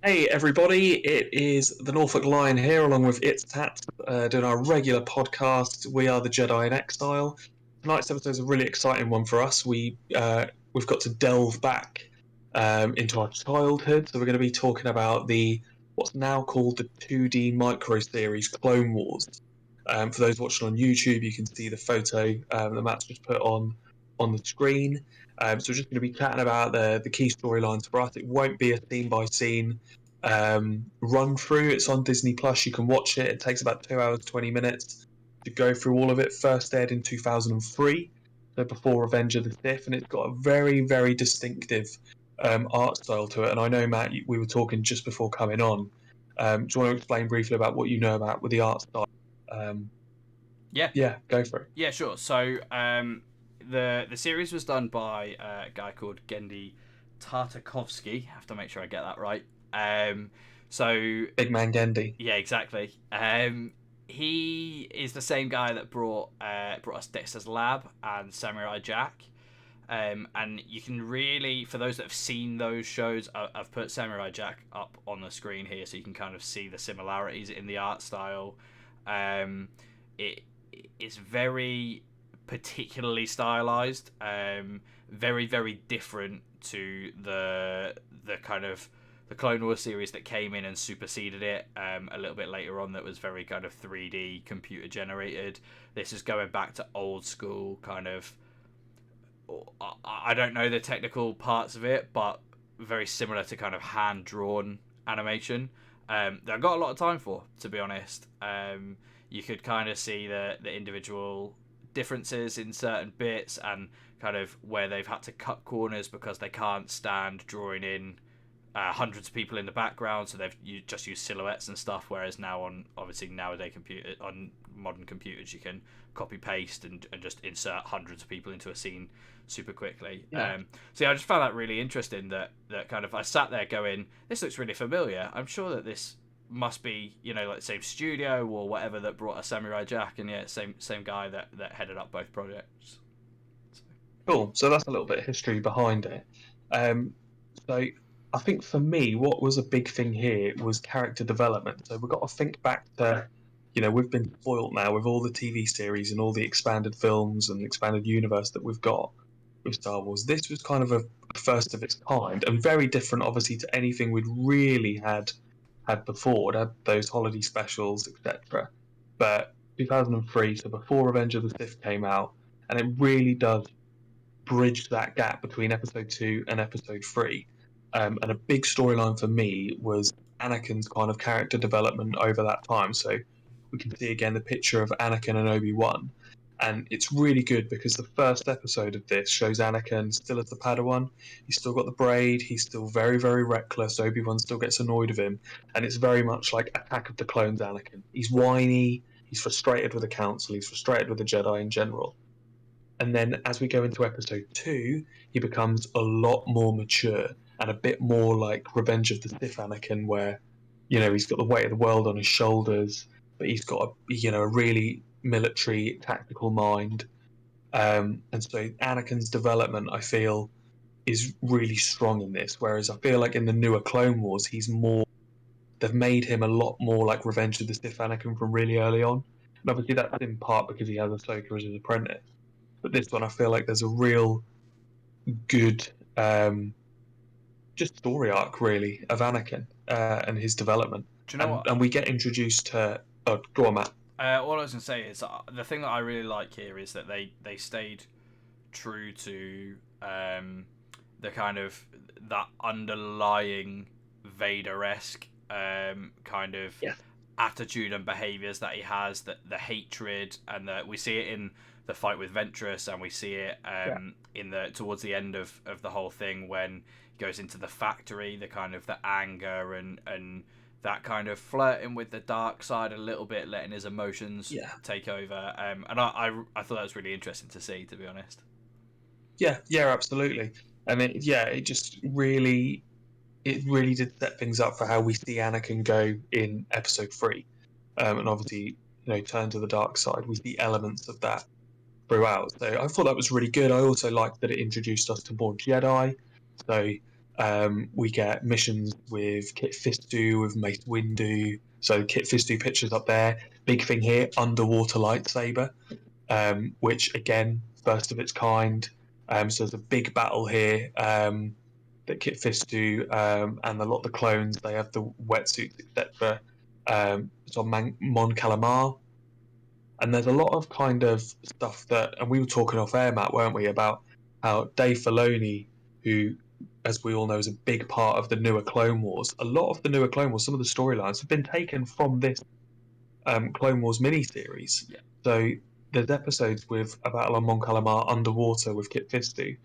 Hey everybody, it is the Norfolk Lion here, along with It's Tat, doing our regular podcast. We are the Jedi in Exile. Tonight's episode is a really exciting one for us. We've got to delve back into our childhood, so we're going to be talking about the what's now called the 2D micro series Clone Wars. For those watching on YouTube, you can see the photo that Matt's just put on the screen. So we're just going to be chatting about the key storylines for us. It won't be a scene by scene run through. It's on Disney Plus. You can watch it. It takes about 2 hours 20 minutes to go through all of it. First aired in 2003, so before Revenge of the Sith, and it's got a very, very distinctive art style to it. And I know, Matt, we were talking just before coming on. Do you want to explain briefly about what you know about with the art style? Yeah, go for it. Yeah, sure. So the series was done by a guy called Genndy Tartakovsky. I have to make sure I get that right. So Big man Genndy. Yeah, exactly. He is the same guy that brought us Dexter's Lab and Samurai Jack. And you can really, for those that have seen those shows, I've put Samurai Jack up on the screen here so you can kind of see the similarities in the art style. It's very particularly stylized, very, very different to the kind of the Clone Wars series that came in and superseded it a little bit later on, that was very kind of 3D computer generated. This is going back to old school kind of, I don't know the technical parts of it, but very similar to kind of hand-drawn animation that I got a lot of time for, to be honest. You could kind of see the individual differences in certain bits and kind of where they've had to cut corners because they can't stand drawing in hundreds of people in the background, so they've just used silhouettes and stuff, whereas now on modern computers you can copy paste and just insert hundreds of people into a scene super quickly. Yeah. So I just found that really interesting, that kind of I sat there going, this looks really familiar. I'm sure that this must be, like the same studio or whatever that brought us Samurai Jack, and same guy that headed up both projects. Cool. So that's a little bit of history behind it. So I think for me, what was a big thing here was character development. So we've got to think back to, we've been spoilt now with all the TV series and all the expanded films and expanded universe that we've got with Star Wars. This was kind of a first of its kind and very different, obviously, to anything we'd really had before. It had those holiday specials, etc. But 2003, so before Revenge of the Sith came out, and it really does bridge that gap between episode 2 and episode 3. And a big storyline for me was Anakin's kind of character development over that time. So we can see again the picture of Anakin and Obi-Wan. And it's really good because the first episode of this shows Anakin still as the Padawan. He's still got the braid. He's still very, very reckless. Obi-Wan still gets annoyed with him. And it's very much like Attack of the Clones Anakin. He's whiny. He's frustrated with the Council. He's frustrated with the Jedi in general. And then as we go into episode 2, he becomes a lot more mature and a bit more like Revenge of the Sith Anakin, where, he's got the weight of the world on his shoulders, but he's got a really military, tactical mind. And so Anakin's development, I feel, is really strong in this, whereas I feel like in the newer Clone Wars, they've made him a lot more like Revenge of the Sith Anakin from really early on. And obviously that's in part because he has Ahsoka as his apprentice. But this one, I feel like there's a real good just story arc, really, of Anakin and his development. Do you know what? And we get introduced to... Oh, go on, Matt. All I was going to say is the thing that I really like here is that they stayed true to the kind of that underlying Vader-esque kind of attitude and behaviors that he has, that the hatred, and we see it in the fight with Ventress, and we see it in towards the end of the whole thing when he goes into the factory, the kind of the anger and that kind of flirting with the dark side a little bit, letting his emotions take over. And I thought that was really interesting to see, to be honest. Yeah, absolutely. I mean, it just really did set things up for how we see Anakin go in episode 3. And obviously, turn to the dark side. We see elements of that throughout. So I thought that was really good. I also liked that it introduced us to more Jedi. So We get missions with Kit Fisto, with Mace Windu. So Kit Fisto pictures up there. Big thing here, underwater lightsaber, which again, first of its kind. So there's a big battle here that Kit Fisto and a lot of the clones, they have the wetsuits, etc. It's on Mon Calamar. And there's a lot of kind of stuff that, and we were talking off air, Matt, weren't we, about how Dave Filoni, who, as we all know, is a big part of the newer Clone Wars. A lot of the newer Clone Wars, some of the storylines have been taken from this Clone Wars miniseries. Yeah. So there's episodes with A Battle on Mon Calamar underwater with Kit Fisto.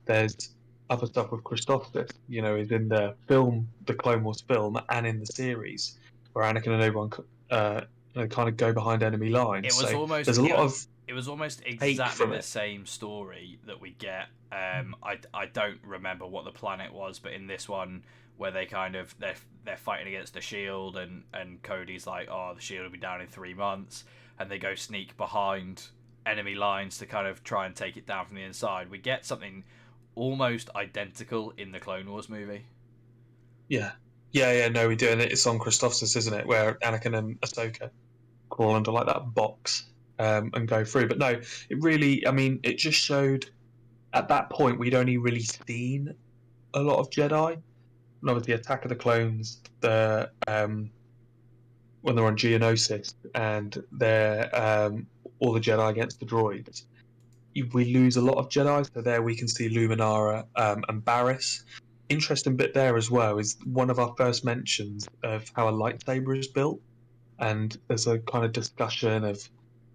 There's other stuff with Christophsis, is in the film, the Clone Wars film, and in the series, where Anakin and Obi-Wan kind of go behind enemy lines. It was So almost there's a lot of it was almost take exactly from the it. same story that we get. I don't remember what the planet was, but in this one where they kind of they're fighting against the shield, and Cody's like, oh, the shield will be down in 3 months, and they go sneak behind enemy lines to kind of try and take it down from the inside. We get something almost identical in the Clone Wars movie. Yeah. Yeah, no, we do. And it's on Christophsis, isn't it? Where Anakin and Ahsoka crawl under like that box and go through. But no, it really, I mean, it just showed at that point we'd only really seen a lot of Jedi. And obviously, Attack of the Clones, when they're on Geonosis and they're all the Jedi against the droids, we lose a lot of Jedi. So there we can see Luminara and Barriss. Interesting bit there as well is one of our first mentions of how a lightsaber is built, and there's a kind of discussion of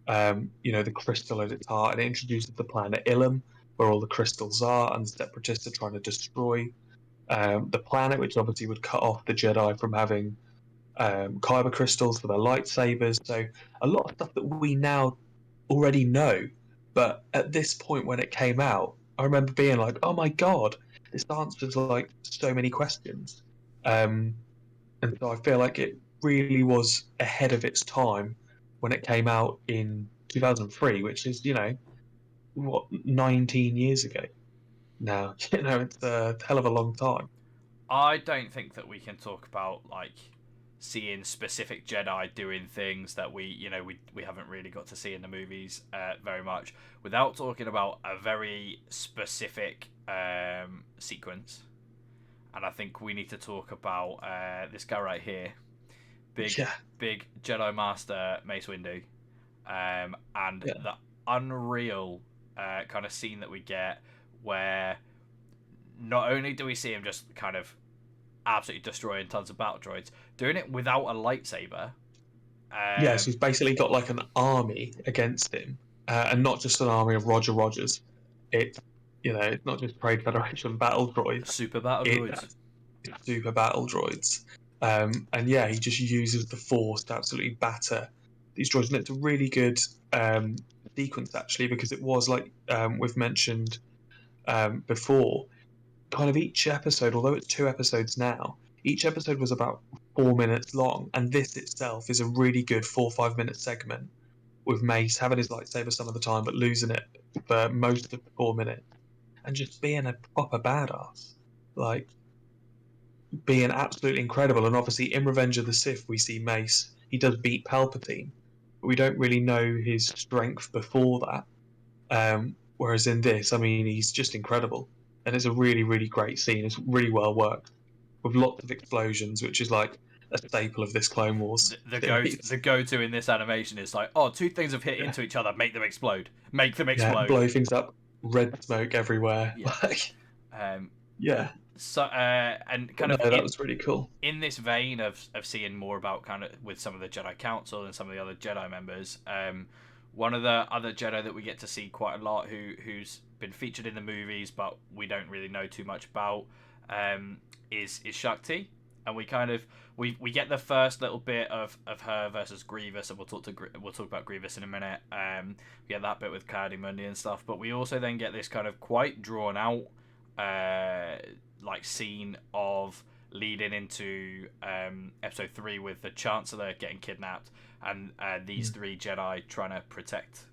the crystal at its heart, and it introduces the planet Ilum, where all the crystals are, and the Separatists are trying to destroy the planet, which obviously would cut off the Jedi from having kyber crystals for their lightsabers. So a lot of stuff that we now already know, but at this point when it came out, I remember being like, "Oh my god, this answers like so many questions," and so I feel like it really was ahead of its time when it came out in 2003, which is 19 years ago now. It's a hell of a long time. I don't think that we can talk about like seeing specific Jedi doing things that we haven't really got to see in the movies very much without talking about a very specific sequence. And I think we need to talk about this guy right here, big Yeah, big Jedi Master Mace Windu, and yeah, the unreal kind of scene that we get where not only do we see him just kind of absolutely destroying tons of battle droids, doing it without a lightsaber. yeah. So Um, he's basically got like an army against him, and not just an army of Roger Rogers. It's it's not just Trade Federation battle droids. super battle droids. It's super battle droids. And yeah, he just uses the force to absolutely batter these droids. And it's a really good sequence, actually, because it was like we've mentioned before, kind of each episode, although it's 2 episodes now, each episode was about 4 minutes long. And this itself is a really good 4 or 5 minute segment with Mace having his lightsaber some of the time, but losing it for most of the 4 minutes and just being a proper badass. Like, being absolutely incredible. And obviously, in Revenge of the Sith, we see Mace. He does beat Palpatine, but we don't really know his strength before that. Whereas in this, I mean, he's just incredible, and it's a really, really great scene. It's really well worked with lots of explosions, which is like a staple of this Clone Wars The series. go to in this animation is like, oh, two things have hit Yeah, into each other, make them explode, make them yeah, explode. blow things up, red smoke everywhere. Yeah. Like, Um, yeah, so and but kind no, of that was really cool. in this vein of seeing more about kind of with some of the Jedi Council and some of the other Jedi members, one of the other Jedi that we get to see quite a lot, who's been featured in the movies but we don't really know too much about, is Shakti, and we kind of we get the first little bit of her versus Grievous, and we'll talk about Grievous in a minute. We get that bit with Cardi Mundi and stuff, but we also then get this kind of quite drawn out like scene of leading into episode 3 with the Chancellor getting kidnapped and these Yeah. 3 Jedi trying to protect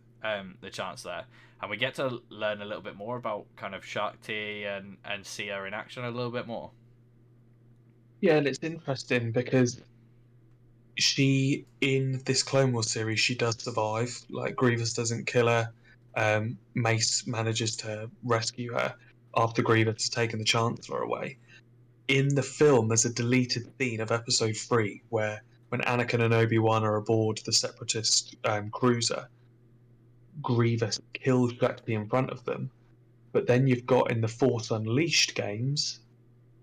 the Chancellor, and we get to learn a little bit more about kind of Shakti and see her in action a little bit more. Yeah, and it's interesting because she, in this Clone Wars series, she does survive. Like, Grievous doesn't kill her. Mace manages to rescue her after Grievous has taken the Chancellor away. In the film, there's a deleted scene of Episode 3 where, when Anakin and Obi-Wan are aboard the Separatist cruiser, Grievous kills Shakti in front of them. But then you've got, in the Force Unleashed games,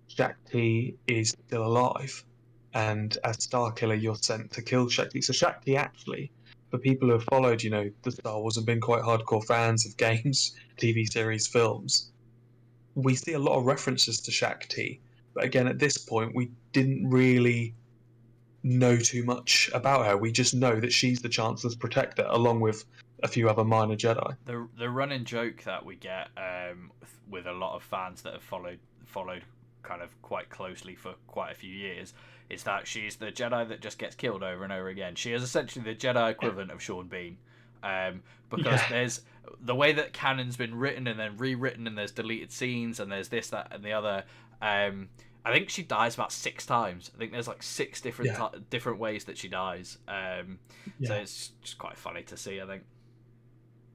Shakti is still alive, and as Starkiller, you're sent to kill Shakti. So Shakti, actually, for people who have followed, the Star Wars and been quite hardcore fans of games, TV series, films, we see a lot of references to Shakti. But again, at this point, we didn't really know too much about her. We just know that she's the Chancellor's protector, along with a few other minor Jedi. The running joke that we get with a lot of fans that have followed kind of quite closely for quite a few years is that she's the Jedi that just gets killed over and over again. She is essentially the Jedi equivalent of Sean Bean, because Yeah, there's the way that canon's been written and then rewritten, and there's deleted scenes, and there's this, that, and the other. I think she dies about 6 times. I think there's like six different yeah, different ways that she dies. So yeah. it's just quite funny to see, I think.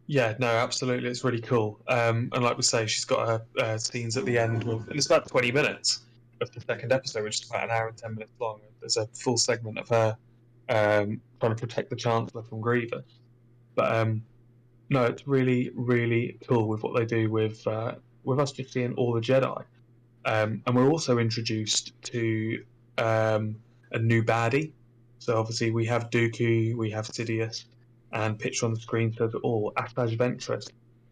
Yeah, no, absolutely. It's really cool. And like we say, she's got her scenes at the end, and it's about 20 minutes of the second episode, which is about an hour and 10 minutes long. There's a full segment of her trying to protect the Chancellor from Grievous. But no, it's really, really cool with what they do with us just seeing all the Jedi. And we're also introduced to a new baddie. So obviously we have Dooku, we have Sidious, and picture on the screen says it all. Asajj Ventress.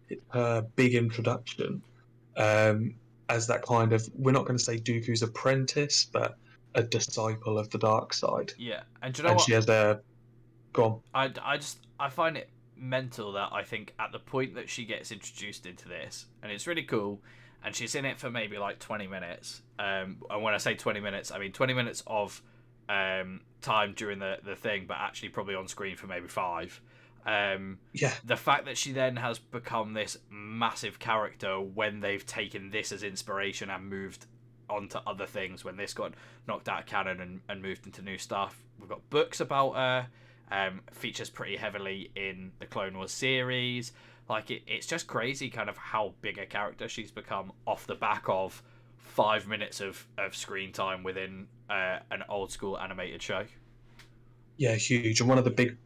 It's her big introduction um, as that kind of, we're not going to say Dooku's apprentice, but a disciple of the dark side. Yeah, and do you know And what? she has a, go on. I find it mental that I think at the point that she gets introduced into this, and it's really cool, and she's in it for maybe like 20 minutes. And when I say 20 minutes, I mean 20 minutes of time during the thing, but actually probably on screen for maybe 5. Yeah, The fact that she then has become this massive character when they've taken this as inspiration and moved onto other things, when this got knocked out of canon and moved into new stuff. We've got books about her, features pretty heavily in the Clone Wars series. Like, it's just crazy kind of how big a character she's become off the back of 5 minutes of screen time within an old school animated show. yeah, huge. And one of the big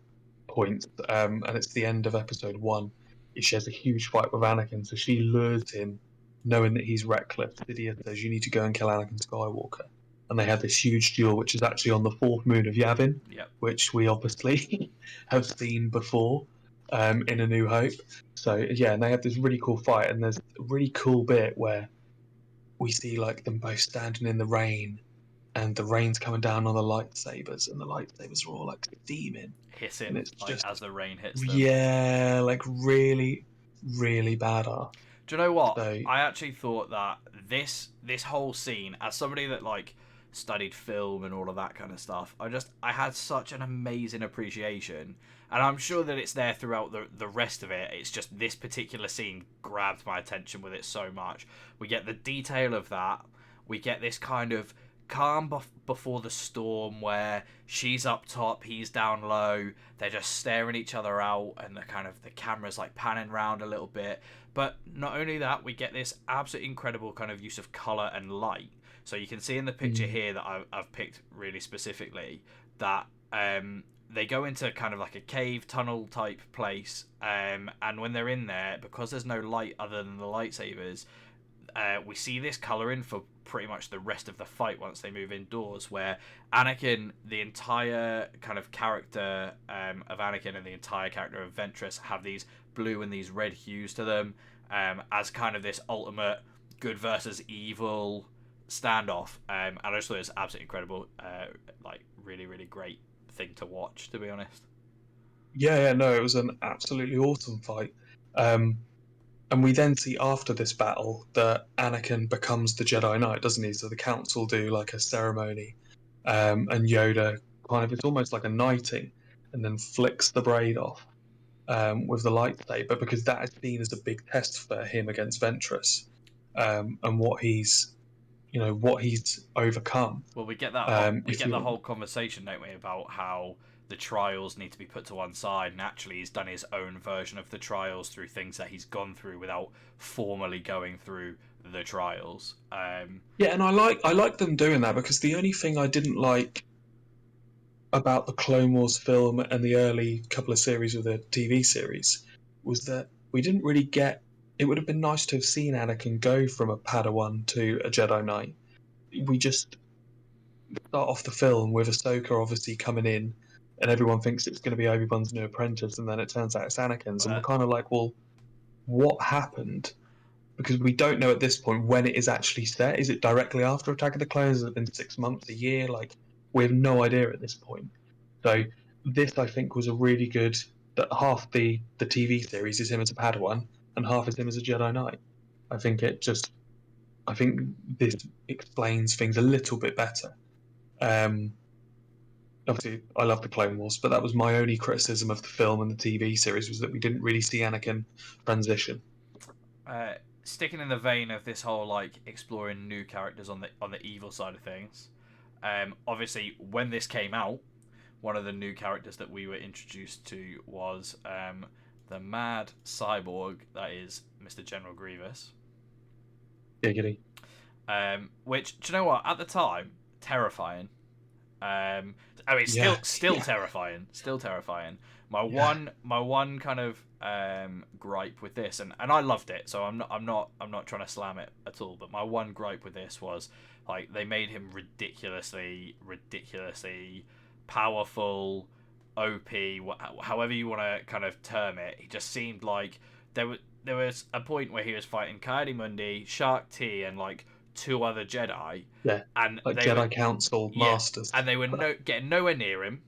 points, and it's the end of episode 1, is she has a huge fight with Anakin. So she lures him, knowing that he's reckless. Sidious says, "You need to go and kill Anakin Skywalker." And they have this huge duel, which is actually on the fourth moon of Yavin, Yep. which we obviously have seen before in A New Hope. So yeah, and they have this really cool fight, and there's a really cool bit where we see like them both standing in the rain, and the rain's coming down on the lightsabers, and the lightsabers are all like steaming, and Hissing it's like just as the rain hits them. yeah, like really, really badass. Do you know what? So I actually thought that this whole scene, as somebody that like studied film and all of that kind of stuff, I had such an amazing appreciation, and I'm sure that it's there throughout the rest of it. It's just this particular scene grabbed my attention with it so much. We get the detail of that. We get this kind of calm before the storm where she's up top, he's down low. They're just staring each other out, and the camera's like panning around a little bit. But not only that, we get this absolutely incredible kind of use of color and light. So you can see in the picture here that I've picked really specifically that they go into kind of like a cave tunnel type place, and when they're in there, because there's no light other than the lightsabers, we see this colouring for pretty much the rest of the fight once they move indoors, where Anakin, the entire kind of character of Anakin and the entire character of Ventress have these blue and these red hues to them, as kind of this ultimate good versus evil standoff. And I just thought it was absolutely incredible, like really, really great thing to watch, to be honest. yeah, no, it was an absolutely awesome fight. Um, and we then see after this battle that Anakin becomes the Jedi Knight, doesn't he? So the Council do like a ceremony, and Yoda kind of, it's almost like a knighting, and then flicks the braid off. with the lightsaber, because that is seen as a big test for him against Ventress, and what he's overcome. Well, we get that we If get the you whole conversation, don't we, about how the trials need to be put to one side, and actually he's done his own version of the trials through things that he's gone through without formally going through the trials. Yeah, and I like them doing that, because the only thing I didn't like about the Clone Wars film and the early couple of series of the TV series was that we didn't really get. It would have been nice to have seen Anakin go from a Padawan to a Jedi Knight. We just start off the film with Ahsoka obviously coming in, and everyone thinks it's going to be Obi-Wan's new apprentice, and then it turns out it's Anakin's, and we're But kind of like, well, what happened? Because we don't know at this point when it is actually set. Is it directly after Attack of the Clones? Has it been 6 months, a year? Like, we have no idea at this point. So this, I think, was a really good. That half the TV series is him as a Padawan, and half is him as a Jedi Knight. I think it just. I think this explains things a little bit better. Um, Obviously, I love the Clone Wars, but that was my only criticism of the film and the TV series, was that we didn't really see Anakin transition. uh, sticking in the vein of this whole like exploring new characters on the evil side of things, obviously when this came out, one of the new characters that we were introduced to was the mad cyborg that is Mr. General Grievous. Giggity. Which, do you know what? At the time, terrifying. I mean, Yeah, still yeah, terrifying, still terrifying. My yeah. one kind of gripe with this, and I loved it, so I'm not trying to slam it at all. But my one gripe with this was like they made him ridiculously powerful, OP, however you want to kind of term it. He just seemed like there was a point where he was fighting Coyote Mundi, Shakti, and like two other Jedi, Yeah, and like they were Jedi Council yeah, masters. and they were getting nowhere near him.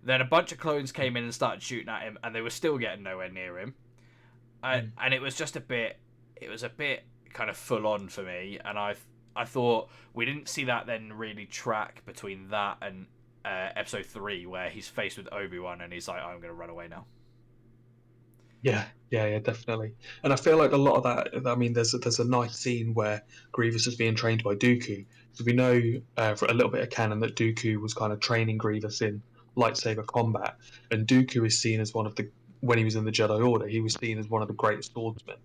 Then a bunch of clones came in and started shooting at him, and they were still getting nowhere near him. Mm. And it was just it was a bit kind of full on for me. And I thought we didn't see that then really track between that and episode 3, where he's faced with Obi-Wan and he's like, I'm going to run away now. Yeah, yeah, definitely. And I feel like a lot of that. I mean, there's a nice scene where Grievous is being trained by Dooku. So we know for a little bit of canon that Dooku was kind of training Grievous in lightsaber combat, and Dooku is seen as one of the when he was in the Jedi Order, he was seen as one of the greatest swordsmen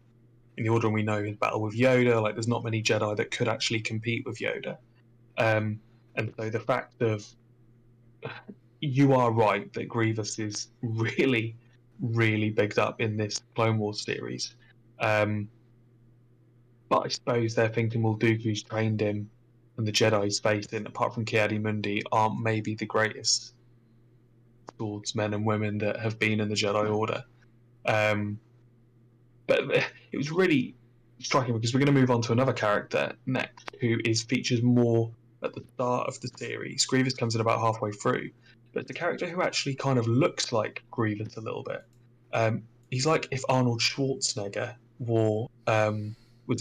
in the Order. And we know his battle with Yoda. Like, there's not many Jedi that could actually compete with Yoda. Um, and so the fact of you are right that Grievous is really, really bigged up in this Clone Wars series. Um, but I suppose they're thinking, well, Dooku's trained him, and the Jedi's facing, apart from Ki-Adi Mundi, aren't maybe the greatest swordsmen and women that have been in the Jedi Order. Um, but it was really striking, because we're going to move on to another character next, who is features more at the start of the series. Grievous comes in about halfway through, but it's a character who actually kind of looks like Grievous a little bit. He's like if Arnold Schwarzenegger was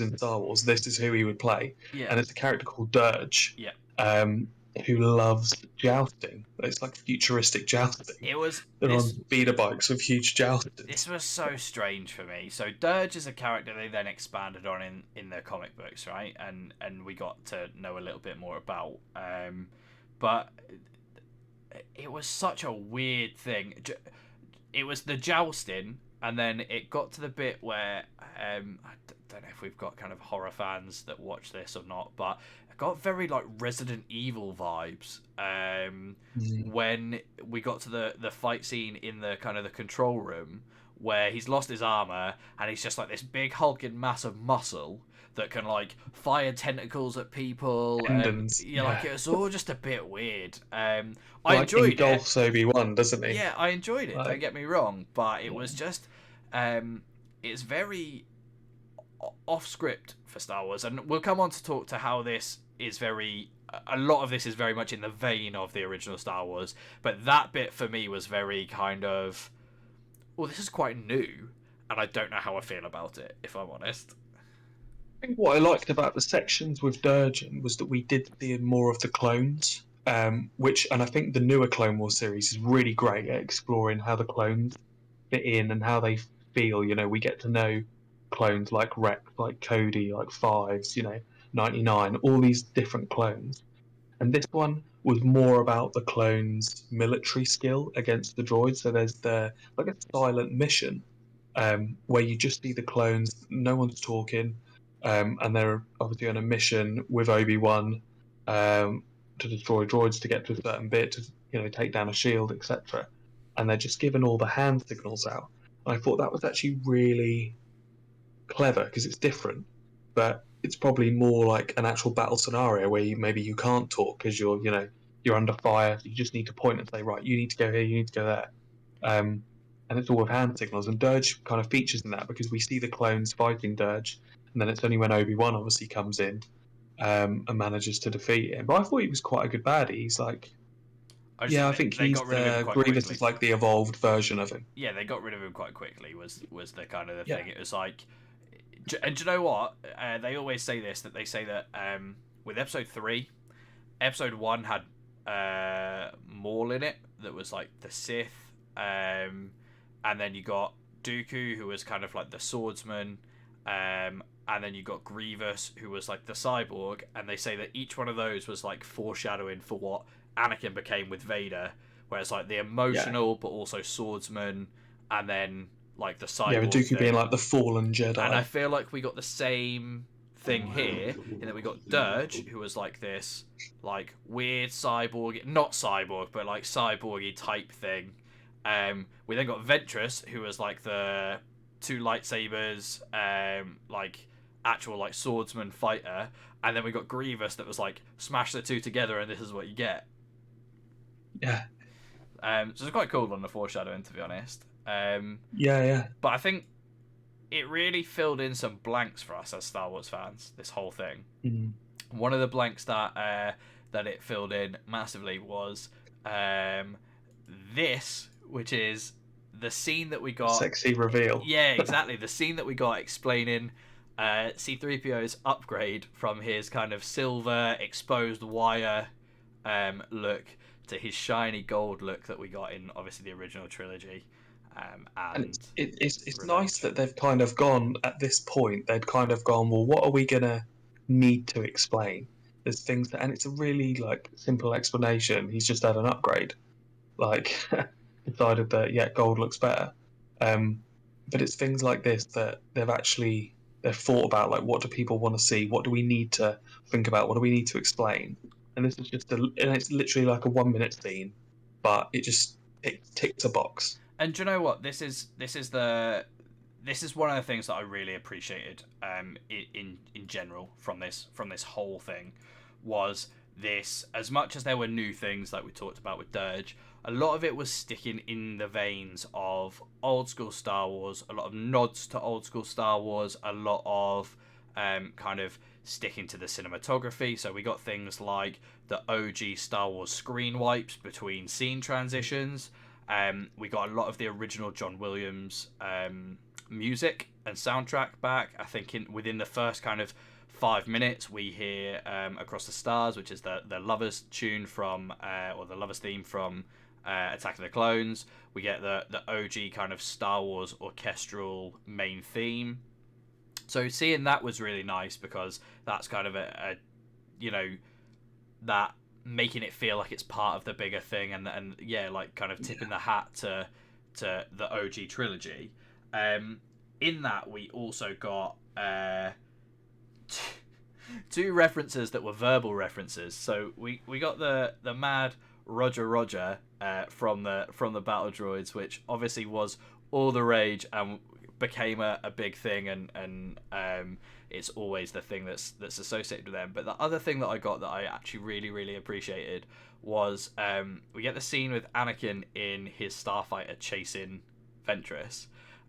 in Star Wars. This is who he would play, Yeah, and it's a character called Dirge, yeah. um, who loves jousting. It's like futuristic jousting. It was They're on speeder bikes with huge this jousters. was so strange for me. So Dirge is a character they then expanded on in their comic books, right? And we got to know a little bit more about. But it was such a weird thing. It was the jousting, and then it got to the bit where don't know if we've got kind of horror fans that watch this or not, but it got very like Resident Evil vibes. Mm. When we got to the fight scene in the kind of the control room, where he's lost his armor and he's just like this big hulking mass of muscle that can like fire tentacles at people, and Tendons, yeah, like yeah. it was all just a bit weird. I Like enjoyed it. engulfs Obi-Wan, doesn't he? Yeah, I enjoyed it. Don't Like, get me wrong, but it yeah. was just it's very off script for Star Wars, and we'll come on to talk to how this is very. A lot of this is very much in the vein of the original Star Wars, but that bit for me was very kind of, well, this is quite new, and I don't know how I feel about it, if I'm honest. I think what I liked about the sections with Durgan was that we did see more of the clones, and I think the newer Clone Wars series is really great at exploring how the clones fit in and how they feel. You know, we get to know clones like Rex, like Cody, like Fives, 99, all these different clones. And this one was more about the clones' military skill against the droids. So there's like a silent mission where you just see the clones, no one's talking, and they're obviously on a mission with Obi-Wan um, to destroy droids to get to a certain bit to take down a shield, etc. And they're just giving all the hand signals out. And I thought that was actually really clever because it's different, but it's probably more like an actual battle scenario where maybe you can't talk because you're under fire. You just need to point and say, right, you need to go here, you need to go there. Um, and it's all with hand signals. And Dirge kind of features in that because we see the clones fighting Dirge, and then it's only when Obi-Wan obviously comes in and manages to defeat him. But I thought he was quite a good baddie. He's like, I just yeah, think I think they he's got rid of him quite Grievous quickly. is like the evolved version of him. Yeah, they got rid of him quite quickly. Was the kind of the Yeah, thing. It was like, and do you know what? They always say this, that they say that with episode 3, episode 1 had Maul in it that was like the Sith, and then you got Dooku, who was kind of like the swordsman, and then you got Grievous, who was like the cyborg. And they say that each one of those was like foreshadowing for what Anakin became with Vader, where it's like the yeah, emotional but also swordsman, and then like the yeah. With cyborg Dooku being thing. like the fallen And I Jedi. feel like we got the same thing here, in that we got Dirge, who was like this like weird cyborg, not cyborg, but like cyborgy type thing. We then got Ventress, who was like the two lightsabers, like actual like swordsman fighter, and then we got Grievous that was like smash the two together and this is what you get. Yeah, So it's quite cool on the foreshadowing, to be honest. yeah, yeah. But I think it really filled in some blanks for us as Star Wars fans. This whole thing. Mm. One of the blanks that it filled in massively was this, which is the scene that we got. Sexy reveal. Yeah, exactly. The scene that we got explaining C-3PO's upgrade from his kind of silver exposed wire look to his shiny gold look that we got in obviously the original trilogy. And And it's nice Revenge. that they've kind of gone at this point. They'd kind of gone, well, what are we gonna need to explain? There's things that, and it's a really like simple explanation. He's just had an upgrade, like decided that yeah, gold looks better. Um, but it's things like this that they've thought about. Like, what do people want to see? What do we need to think about? What do we need to explain? And this is and it's literally like a 1 minute scene, but it just ticks a box. And do you know what? This is one of the things that I really appreciated in general from this whole thing was this. As much as there were new things like we talked about with Dirge, a lot of it was sticking in the veins of old school Star Wars, a lot of nods to old school Star Wars, a lot of kind of sticking to the cinematography. So we got things like the OG Star Wars screen wipes between scene transitions. We got a lot of the original John Williams music and soundtrack back. I think within the first kind of 5 minutes, we hear "Across the Stars," which is the lovers tune from, or the lovers theme from Attack of the Clones. We get the OG kind of Star Wars orchestral main theme. So seeing that was really nice because that's kind of a that making it feel like it's part of the bigger thing, and yeah, like kind of tipping the hat to the OG trilogy. In that we also got two references that were verbal references. So we got the mad Roger Roger from the battle droids, which obviously was all the rage and became a big thing, and it's always the thing that's associated with them. But the other thing that I got that I actually really appreciated was we get the scene with Anakin in his starfighter chasing Ventress,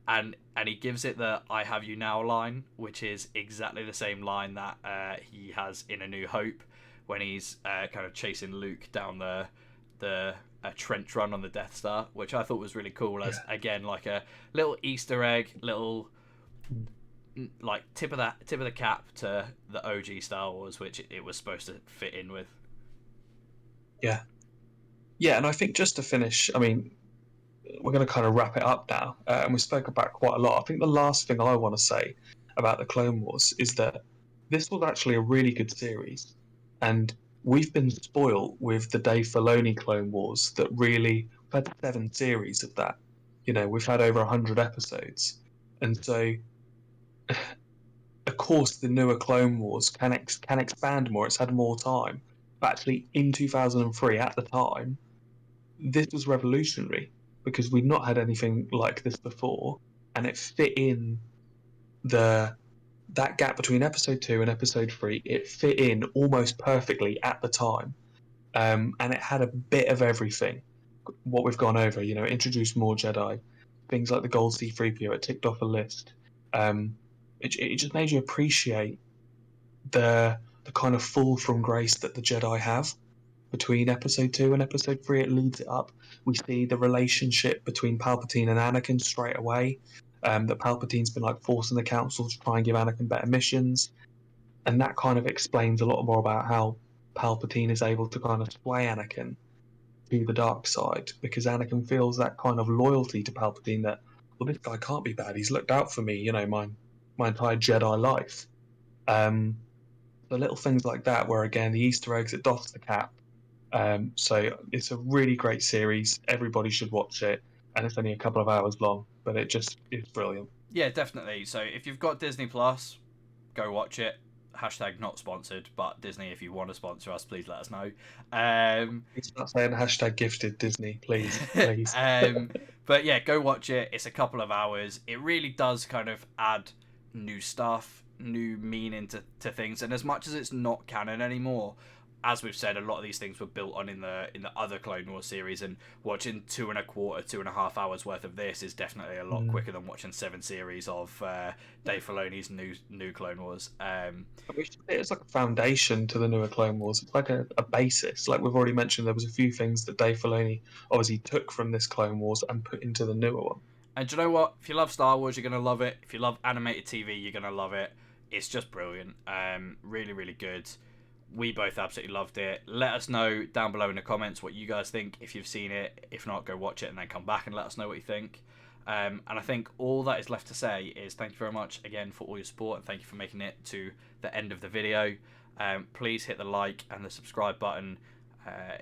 and he gives it the "I have you now" line, which is exactly the same line that he has in A New Hope when he's kind of chasing Luke down the trench run on the Death Star, which I thought was really cool as again like a little Easter egg, little like tip of the cap to the OG Star Wars, which it was supposed to fit in with. Yeah, yeah, and I think just to finish, I mean, we're going to kind of wrap it up now, and we spoke about quite a lot. I think the last thing I want to say about the Clone Wars is that this was actually a really good series, and we've been spoiled with the Dave Filoni Clone Wars. That really, we've had 7 series of that. We've had over 100 episodes, and so of course the newer Clone Wars can expand more. It's had more time, but actually in 2003 at the time this was revolutionary because we'd not had anything like this before, and it fit in the that gap between episode 2 and episode 3. It fit in almost perfectly at the time, and it had a bit of everything. What we've gone over, it introduced more Jedi, things like the gold C-3PO. It ticked off a list. It just made you appreciate the kind of fall from grace that the Jedi have between episode 2 and episode 3. It leads it up. We see the relationship between Palpatine and Anakin straight away. That Palpatine's been like forcing the council to try and give Anakin better missions, and that kind of explains a lot more about how Palpatine is able to kind of sway Anakin to the dark side, because Anakin feels that kind of loyalty to Palpatine that, well, this guy can't be bad. He's looked out for me, my entire Jedi life. The little things like that, where again the Easter eggs, it doffs the cap. So it's a really great series. Everybody should watch it, and it's only a couple of hours long, but it just is brilliant. Yeah, definitely. So if you've got Disney Plus, go watch it. Hashtag not sponsored, but Disney, if you want to sponsor us, please let us know. Please start saying hashtag gifted Disney, please, please. But yeah, go watch it. It's a couple of hours. It really does kind of add new stuff, new meaning to things, and as much as it's not canon anymore, as we've said, a lot of these things were built on in the other Clone Wars series, and watching 2.25, 2.5 hours worth of this is definitely a lot quicker than watching 7 series of Dave Filoni's new Clone Wars. It's like a foundation to the newer Clone Wars. It's like a basis. Like we've already mentioned, there was a few things that Dave Filoni obviously took from this Clone Wars and put into the newer one. And do you know what? If you love Star Wars, you're going to love it. If you love animated TV, you're going to love it. It's just brilliant. Really, really good. We both absolutely loved it. Let us know down below in the comments what you guys think, if you've seen it. If not, go watch it and then come back and let us know what you think. And I think all that is left to say is thank you very much again for all your support, and thank you for making it to the end of the video. Please hit the like and the subscribe button.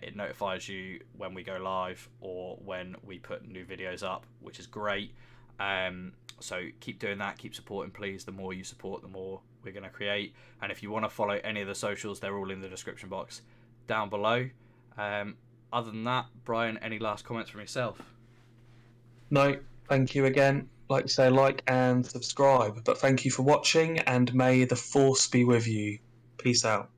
It notifies you when we go live or when we put new videos up, which is great. So keep doing that, keep supporting, please. The more you support, the more we're going to create. And if you want to follow any of the socials, they're all in the description box down below. Other than that, Brian, any last comments from yourself? No, thank you again. Like to say like and subscribe, but thank you for watching, and may the force be with you. Peace out.